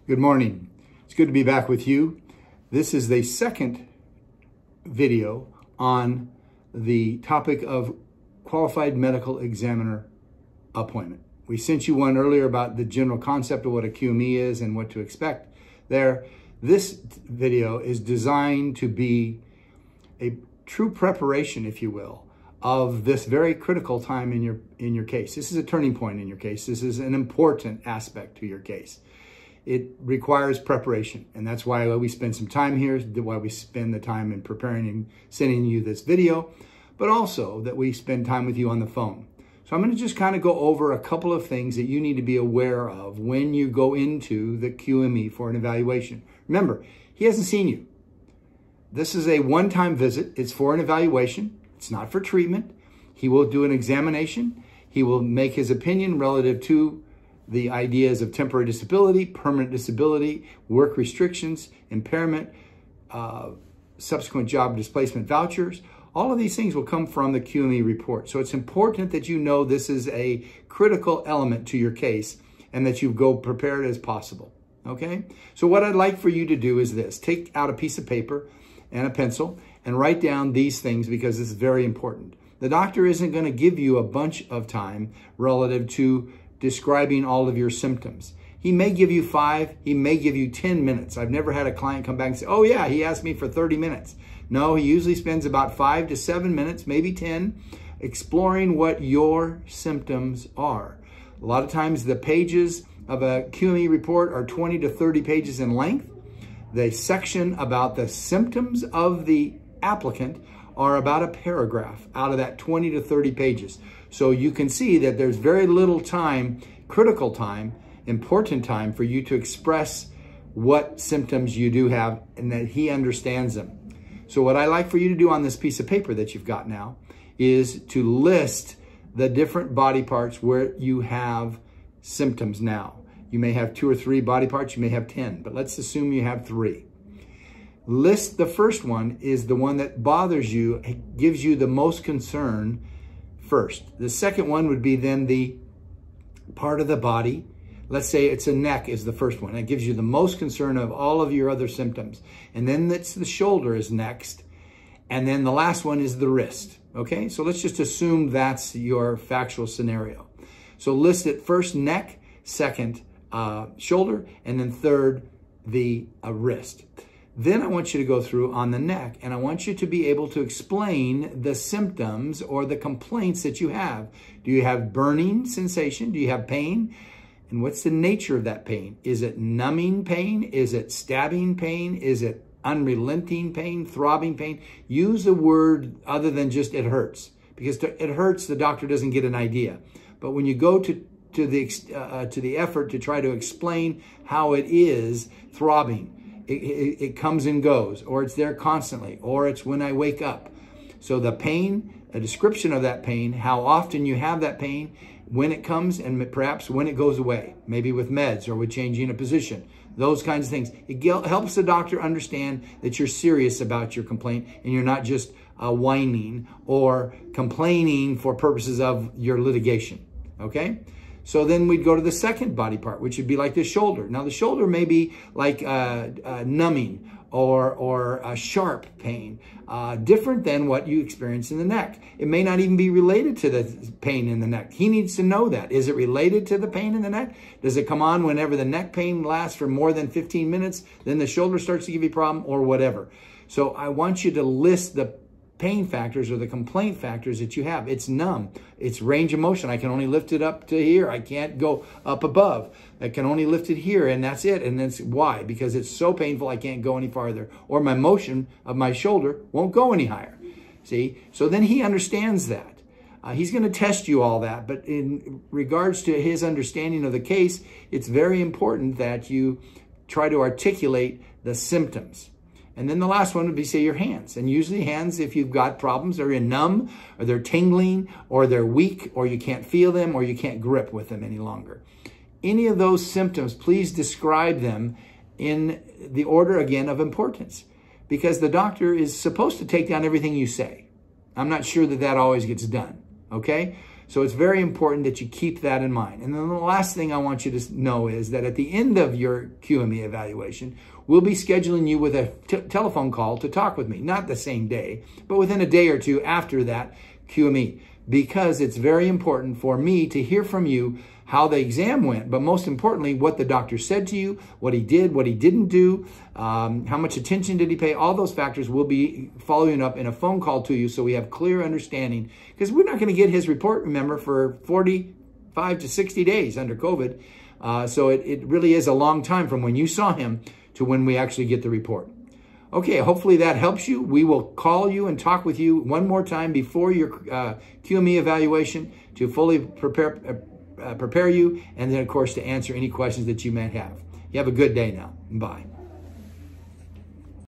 Good morning. It's good to be back with you. This is the second video on the topic of qualified medical examiner appointment. We sent you one earlier about the general concept of what a QME is and what to expect there. This video is designed to be a true preparation, if you will, of this very critical time in your case. This is a turning point in your case. This is an important aspect to your case. It requires preparation, and that's why we spend some time here, why we spend the time in preparing and sending you this video, but also that we spend time with you on the phone. So I'm going to just kind of go over a couple of things that you need to be aware of when you go into the QME for an evaluation. Remember, he hasn't seen you. This is a one-time visit. It's for an evaluation. It's not for treatment. He will do an examination. He will make his opinion relative to the ideas of temporary disability, permanent disability, work restrictions, impairment, subsequent job displacement vouchers. All of these things will come from the QME report. So it's important that you know this is a critical element to your case and that you go prepared as possible, okay? So what I'd like for you to do is this. Take out a piece of paper and a pencil and write down these things because it's very important. The doctor isn't going to give you a bunch of time relative to describing all of your symptoms. He may give you 5, he may give you 10 minutes. I've never had a client come back and say, oh yeah, he asked me for 30 minutes. No, he usually spends about 5 to 7 minutes, maybe 10, exploring what your symptoms are. A lot of times the pages of a QME report are 20 to 30 pages in length. The section about the symptoms of the applicant are about a paragraph out of that 20 to 30 pages. So you can see that there's very little time, critical time, important time for you to express what symptoms you do have and that he understands them. So what I like for you to do on this piece of paper that you've got now is to list the different body parts where you have symptoms now. You may have 2 or 3 body parts, you may have 10, but let's assume you have 3. List the first one is the one that bothers you, gives you the most concern first. The second one would be then the part of the body. Let's say it's a neck is the first one. It gives you the most concern of all of your other symptoms. And then it's the shoulder is next. And then the last one is the wrist. Okay, so let's just assume that's your factual scenario. So list it first neck, second shoulder, and then third the wrist. Then I want you to go through on the neck, and I want you to be able to explain the symptoms or the complaints that you have. Do you have burning sensation? Do you have pain? And what's the nature of that pain? Is it numbing pain? Is it stabbing pain? Is it unrelenting pain, throbbing pain? Use a word other than just it hurts, because it hurts, the doctor doesn't get an idea. But when you go to the effort to try to explain how it is throbbing, it comes and goes, or it's there constantly, or it's when I wake up. So the pain, a description of that pain, how often you have that pain, when it comes, and perhaps when it goes away, maybe with meds or with changing a position, those kinds of things. It helps the doctor understand that you're serious about your complaint and you're not just whining or complaining for purposes of your litigation, okay? So then we'd go to the second body part, which would be like the shoulder. Now the shoulder may be like numbing or a sharp pain, different than what you experience in the neck. It may not even be related to the pain in the neck. He needs to know that. Is it related to the pain in the neck? Does it come on whenever the neck pain lasts for more than 15 minutes? Then the shoulder starts to give you a problem or whatever. So I want you to list the pain factors or the complaint factors that you have. It's numb. It's range of motion. I can only lift it up to here. I can't go up above. I can only lift it here, and that's it. And that's why, because it's so painful I can't go any farther, or my motion of my shoulder won't go any higher. See? So then he understands that. He's going to test you all that, but in regards to his understanding of the case, it's very important that you try to articulate the symptoms. And then the last one would be, say, your hands. And usually hands, if you've got problems, are numb, or they're tingling, or they're weak, or you can't feel them, or you can't grip with them any longer. Any of those symptoms, please describe them in the order, again, of importance. Because the doctor is supposed to take down everything you say. I'm not sure that that always gets done, okay? So it's very important that you keep that in mind. And then the last thing I want you to know is that at the end of your QME evaluation, we'll be scheduling you with a telephone call to talk with me, not the same day, but within a day or two after that QME, because it's very important for me to hear from you how the exam went, but most importantly, what the doctor said to you, what he did, what he didn't do, how much attention did he pay. All those factors will be following up in a phone call to you so we have clear understanding, because we're not going to get his report, remember, for 45 to 60 days under COVID. So it really is a long time from when you saw him to when we actually get the report. Okay, hopefully that helps you. We will call you and talk with you one more time before your QME evaluation to fully prepare you, and then, of course, to answer any questions that you may have. You have a good day now. Bye.